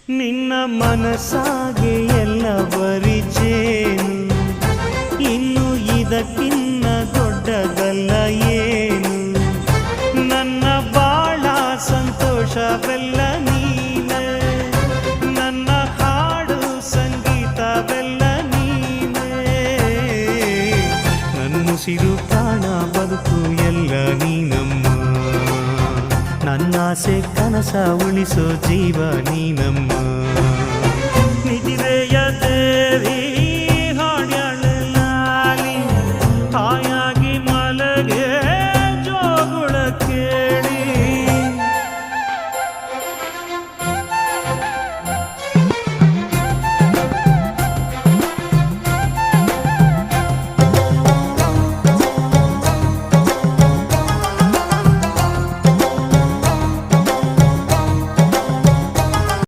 ನಿನ್ನ ಮನಸ್ಸಾಗೆ ಎಲ್ಲ ಬರಿಜೇನು, ಇನ್ನು ಇದಕ್ಕಿನ್ನ ದೊಡ್ಡದಲ್ಲ ಏನು. ನನ್ನ ಬಾಳ ಸಂತೋಷವೆಲ್ಲ ನೀನೆ, ನನ್ನ ಹಾಡು ಸಂಗೀತವೆಲ್ಲ ನೀನೆ. ನನ್ನುಸಿರು ಪ್ರಾಣ ಬದುಕು ಎಲ್ಲ ನೀನಮ್ಮ, ನನ್ನಾಸೆ ಕನಸ ಉಳಿಸೋ ಜೀವ ನೀನಮ್ಮ.